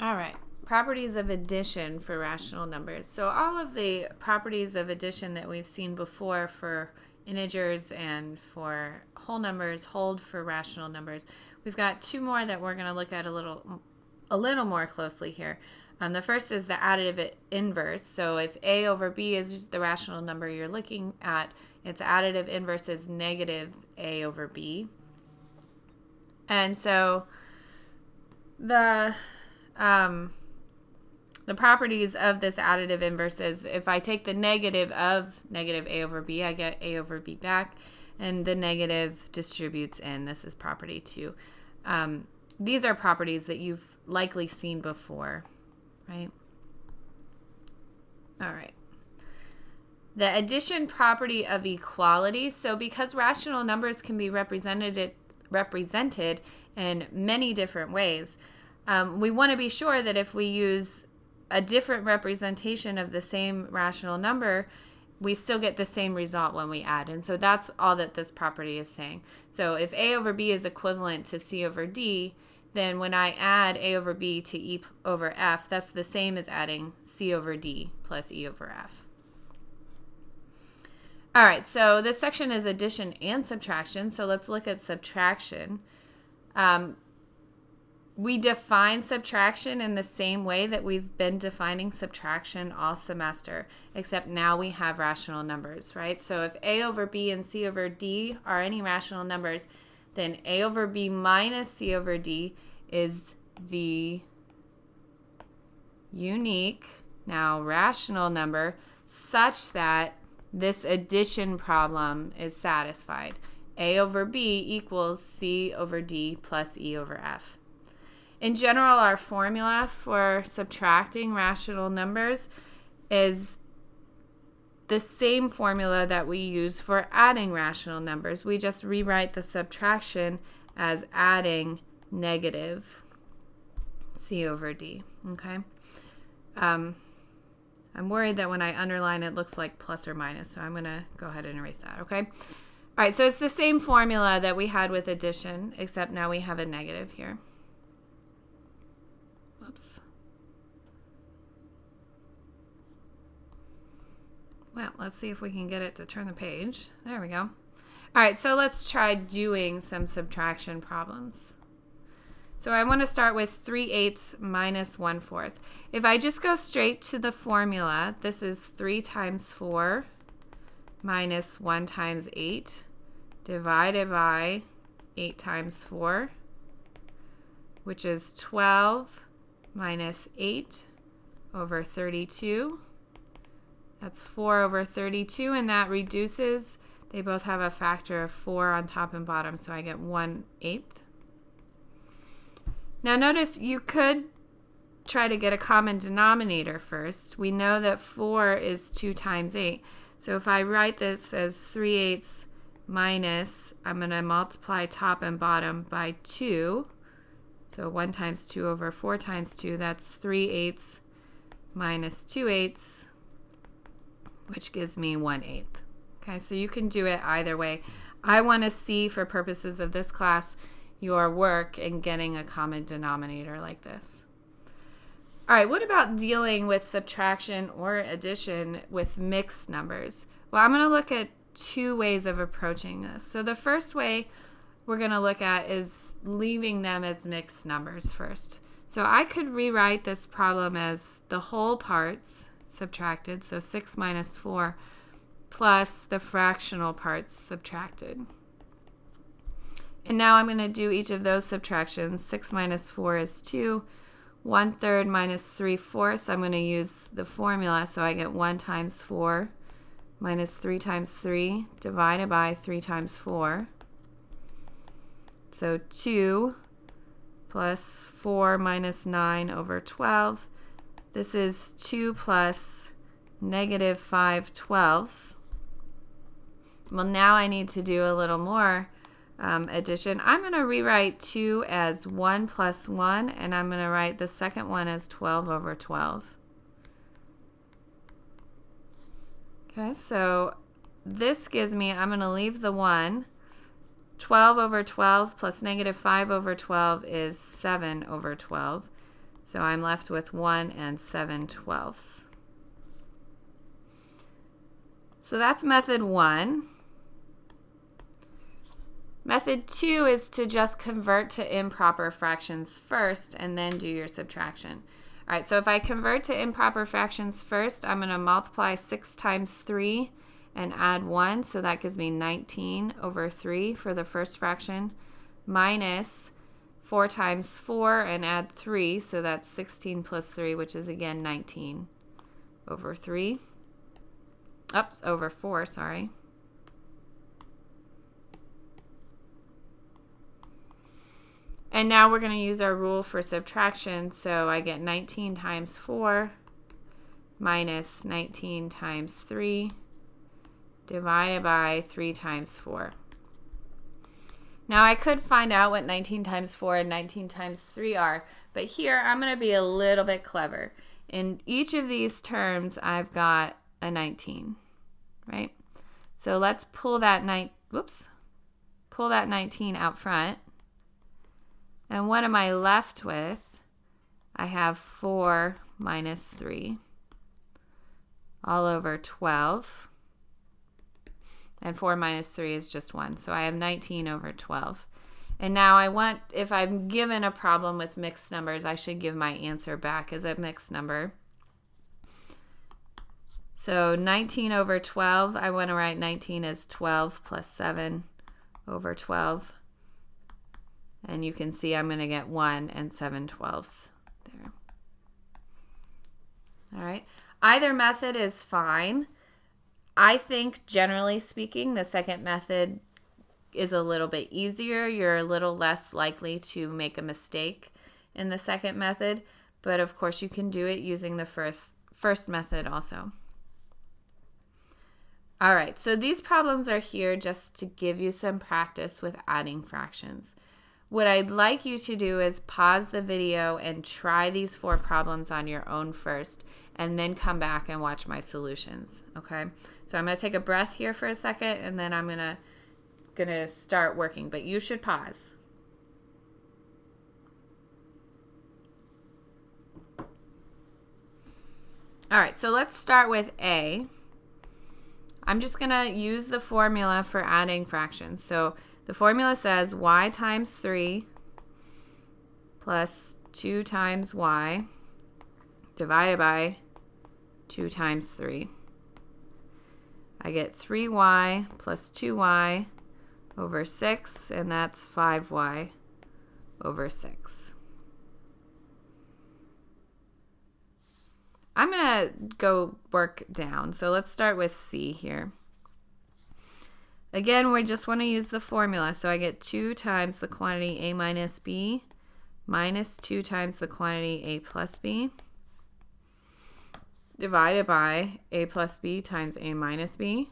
All right. Properties of addition for rational numbers. So all of the properties of addition that we've seen before for integers and for whole numbers hold for rational numbers. We've got two more that we're going to look at a little more closely here. The first is the additive inverse. So if a over b is just the rational number you're looking at, its additive inverse is negative a over b. And so the properties of this additive inverse is if I take the negative of negative a over b, I get a over b back, and the negative distributes in. This is property 2. These are properties that you've likely seen before, right? All right. The addition property of equality. So because rational numbers can be represented in many different ways, we want to be sure that if we use a different representation of the same rational number, we still get the same result when we add. And so that's all that this property is saying. So if a over b is equivalent to c over d, then when I add a over b to e over f, that's the same as adding c over d plus e over f. All right, so this section is addition and subtraction. So let's look at subtraction. We define subtraction in the same way that we've been defining subtraction all semester, except now we have rational numbers, right? So if a over b and c over d are any rational numbers, then a over b minus c over d is the unique, now rational number, such that this addition problem is satisfied. A over b equals c over d plus e over f. In general, our formula for subtracting rational numbers is the same formula that we use for adding rational numbers. We just rewrite the subtraction as adding negative c over d, okay? I'm worried that when I underline it looks like plus or minus, so I'm going to go ahead and erase that, okay? All right, so it's the same formula that we had with addition, except now we have a negative here. Whoops. Well, let's see if we can get it to turn the page. There we go. All right, so let's try doing some subtraction problems. So I want to start with 3/8 minus 1/4. If I just go straight to the formula, this is 3 times 4 minus 1 times 8 divided by 8 times 4, which is 12 minus 8 over 32. That's 4 over 32, and that reduces. They both have a factor of 4 on top and bottom, so I get 1/8. Now notice you could try to get a common denominator first. We know that 4 is 2 times 8. So if I write this as 3/8 minus, I'm going to multiply top and bottom by 2. So 1 times 2 over 4 times 2, that's 3/8 minus 2/8, which gives me 1/8. Okay, so you can do it either way. I want to see, for purposes of this class, your work in getting a common denominator like this. All right, what about dealing with subtraction or addition with mixed numbers? Well, I'm going to look at 2 ways of approaching this. So the first way we're going to look at is leaving them as mixed numbers first. So I could rewrite this problem as the whole parts subtracted, so 6 minus 4, plus the fractional parts subtracted. And now I'm going to do each of those subtractions. 6 minus 4 is 2. 1/3 minus 3/4. I'm going to use the formula, so I get 1 times 4 minus 3 times 3 divided by 3 times 4. So 2 plus 4 minus 9 over 12. This is 2 plus negative 5/12. Well, now I need to do a little more addition. I'm going to rewrite 2 as 1 plus 1, and I'm going to write the second one as 12 over 12. Okay, so this gives me, I'm going to leave the 1. 12 over 12 plus negative 5 over 12 is 7 over 12. So I'm left with 1 and 7/12. So that's method 1. Method 2 is to just convert to improper fractions first and then do your subtraction. All right, so if I convert to improper fractions first, I'm going to multiply 6 times 3 and add 1, so that gives me 19 over 3 for the first fraction, minus 4 times 4 and add 3, so that's 16 plus 3, which is again 19 over 3. Oops, over 4, sorry. And now we're going to use our rule for subtraction, so I get 19 times 4 minus 19 times 3 divided by 3 times 4. Now I could find out what 19 times 4 and 19 times 3 are, but here I'm going to be a little bit clever. In each of these terms, I've got a 19, right? So let's pull that 19 out front. And what am I left with? I have 4 minus 3 all over 12. And 4 minus 3 is just 1. So I have 19 over 12. And now if I'm given a problem with mixed numbers, I should give my answer back as a mixed number. So 19 over 12, I want to write 19 as 12 plus 7 over 12. And you can see I'm going to get 1 and 7/12 there. All right. Either method is fine. I think, generally speaking, the second method is a little bit easier. You're a little less likely to make a mistake in the second method. But, of course, you can do it using the first method also. All right. So these problems are here just to give you some practice with adding fractions. What I'd like you to do is pause the video and try these 4 problems on your own first, and then come back and watch my solutions, okay? So I'm going to take a breath here for a second, and then I'm going to start working, but you should pause. All right, so let's start with A. I'm just going to use the formula for adding fractions. So the formula says y times 3 plus 2 times y divided by 2 times 3. I get 3y plus 2y over 6, and that's 5y over 6. I'm going to go work down. So let's start with C here. Again, we just want to use the formula. So I get 2 times the quantity a minus b minus 2 times the quantity a plus b divided by a plus b times a minus b.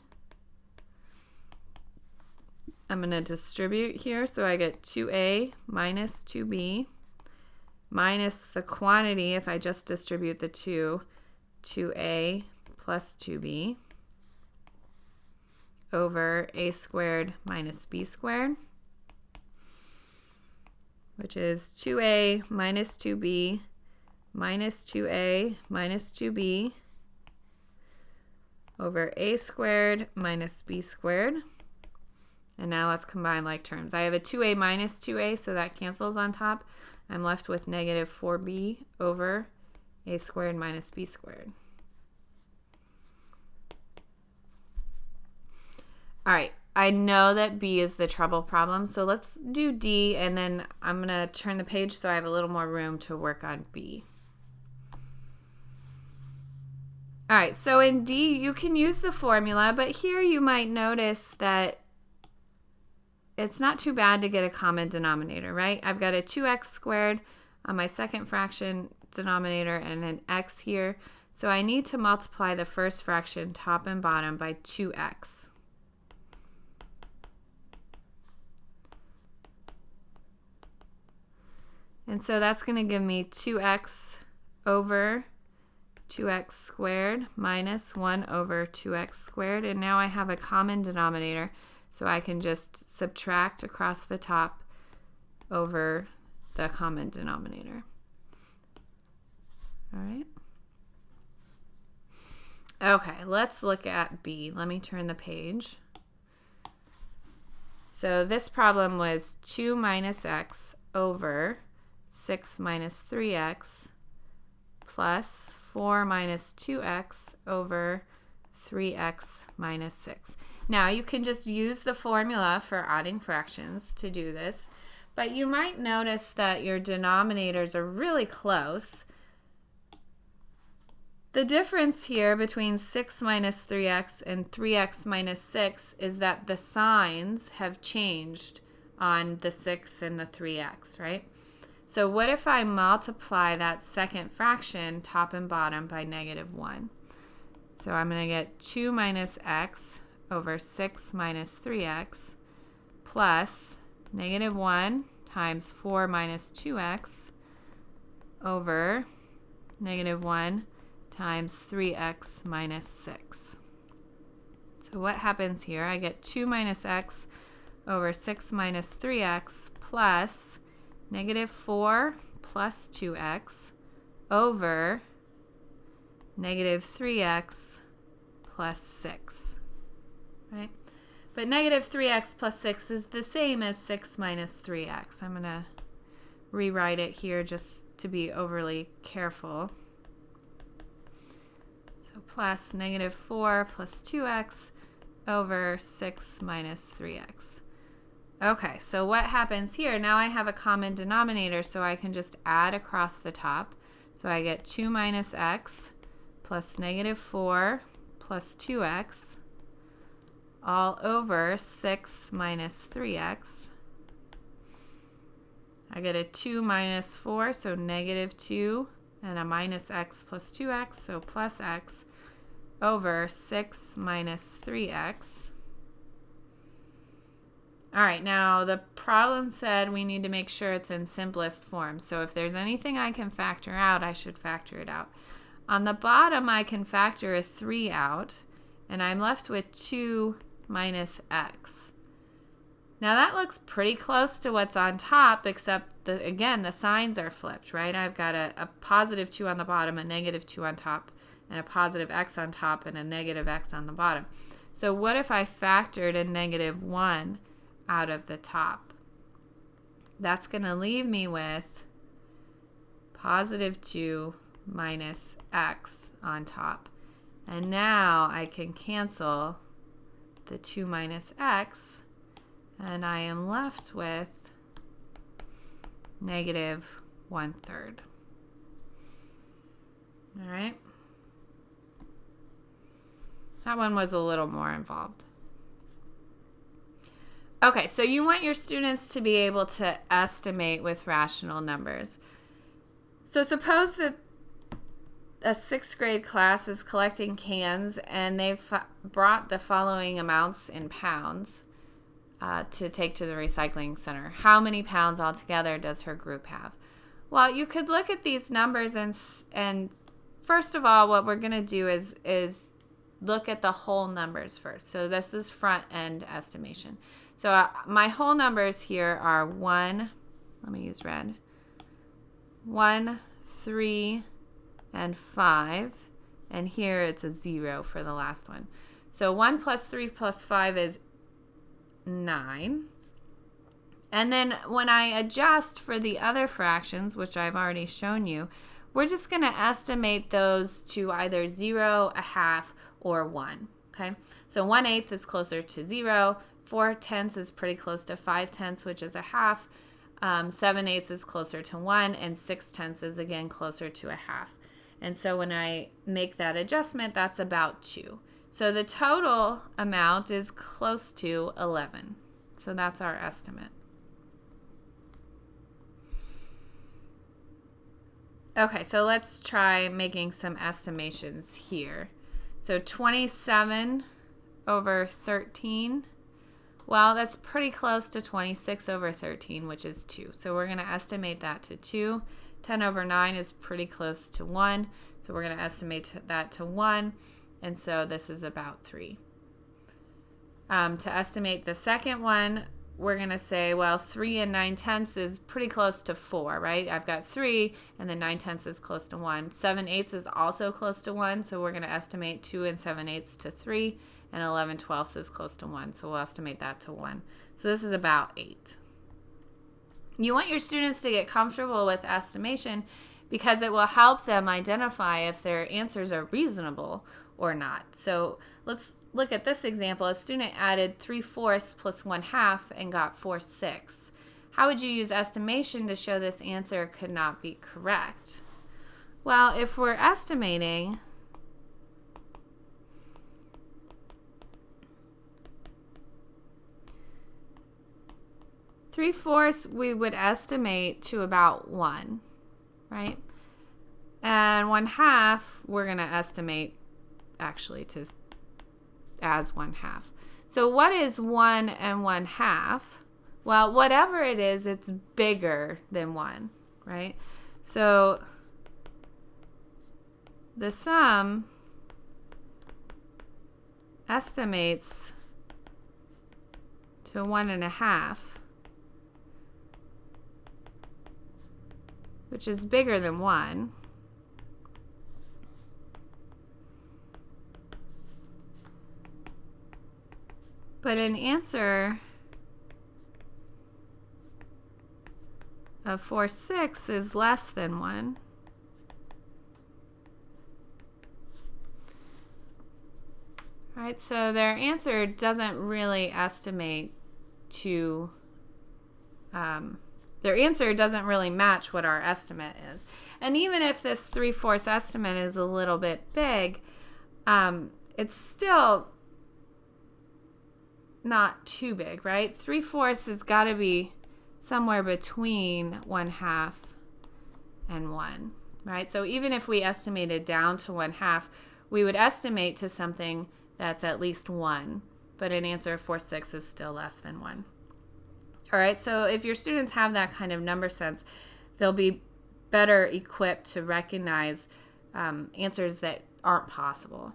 I'm going to distribute here. So I get 2a minus 2b minus the quantity, if I just distribute the 2a plus 2b over a squared minus b squared, which is 2a minus 2b minus 2a minus 2b over a squared minus b squared. And now let's combine like terms. I have a 2a minus 2a, so that cancels on top. I'm left with negative 4b over a squared minus b squared. All right, I know that B is the trouble problem, so let's do D, and then I'm going to turn the page so I have a little more room to work on B. All right, so in D, you can use the formula, but here you might notice that it's not too bad to get a common denominator, right? I've got a 2x squared on my second fraction denominator and an x here, so I need to multiply the first fraction top and bottom by 2x. And so that's going to give me 2x over 2x squared minus 1 over 2x squared. And now I have a common denominator, so I can just subtract across the top over the common denominator. All right. Okay, let's look at B. Let me turn the page. So this problem was 2 minus x over 6 minus 3x plus 4 minus 2x over 3x minus 6. Now you can just use the formula for adding fractions to do this, but you might notice that your denominators are really close. The difference here between 6 minus 3x and 3x minus 6 is that the signs have changed on the 6 and the 3x, right? So what if I multiply that second fraction, top and bottom, by -1? So I'm going to get 2 minus x over 6 minus 3x plus -1 times 4 minus 2x over -1 times 3x minus 6. So what happens here? I get 2 minus x over 6 minus 3x plus -4 plus 2x over -3x plus 6. Right? But -3x plus 6 is the same as 6 minus 3x. I'm going to rewrite it here just to be overly careful. So plus -4 plus 2x over 6 minus 3x. Okay, so what happens here? Now I have a common denominator, so I can just add across the top. So I get 2 minus x plus -4 plus 2x all over 6 minus 3x. I get a 2 minus 4, so -2, and a minus x plus 2x, so plus x, over 6 minus 3x. All right, now the problem said we need to make sure it's in simplest form. So if there's anything I can factor out, I should factor it out. On the bottom, I can factor a 3 out, and I'm left with 2 minus x. Now that looks pretty close to what's on top, except, again, the signs are flipped, right? I've got a positive 2 on the bottom, a -2 on top, and a positive x on top, and a negative x on the bottom. So what if I factored a -1 out of the top? That's going to leave me with positive 2 minus x on top. And now I can cancel the 2 minus x, and I am left with -1/3. All right. That one was a little more involved. Okay, so you want your students to be able to estimate with rational numbers. So suppose that a 6th grade class is collecting cans, and they've brought the following amounts in pounds to take to the recycling center. How many pounds altogether does her group have? Well, you could look at these numbers, and first of all, what we're going to do is look at the whole numbers first. So this is front end estimation. So my whole numbers here are 1, let me use red, 1, 3, and 5. And here it's a 0 for the last one. So 1 plus 3 plus 5 is 9. And then when I adjust for the other fractions, which I've already shown you, we're just going to estimate those to either 0, a half, or 1. Okay? So 1/8 is closer to 0. 4/10 is pretty close to 5/10, which is a half. 7/8 is closer to 1, and 6/10 is again closer to a half. And so when I make that adjustment, that's about 2. So the total amount is close to 11. So that's our estimate. Okay, so let's try making some estimations here. So 27 over 13. Well, that's pretty close to 26 over 13, which is 2. So we're going to estimate that to 2. 10 over 9 is pretty close to 1. So we're going to estimate that to 1. And so this is about 3. To estimate the second one, we're going to say, well, 3 and 9/10 is pretty close to 4, right? I've got 3, and then 9/10 is close to 1. 7/8 is also close to 1, so we're going to estimate 2 and 7/8 to 3, and 11/12 is close to 1, so we'll estimate that to 1. So this is about 8. You want your students to get comfortable with estimation because it will help them identify if their answers are reasonable or not. So let's look at this example. A student added 3/4 plus 1/2 and got 4/6. How would you use estimation to show this answer could not be correct? Well, if we're estimating, three-fourths we would estimate to about 1, right? And 1/2 we're going to estimate actually to as 1/2. So what is 1 and 1/2? Well, whatever it is, it's bigger than 1, right? So the sum estimates to 1.5, which is bigger than 1. But an answer of 4/6 is less than 1. Right, so their answer doesn't really estimate to, their answer doesn't really match what our estimate is. And even if this 3/4 estimate is a little bit big, it's still not too big, right? 3/4 has got to be somewhere between 1/2 and 1, right? So even if we estimated down to 1/2, we would estimate to something that's at least 1, but an answer of 4/6 is still less than 1. All right, so if your students have that kind of number sense, they'll be better equipped to recognize answers that aren't possible.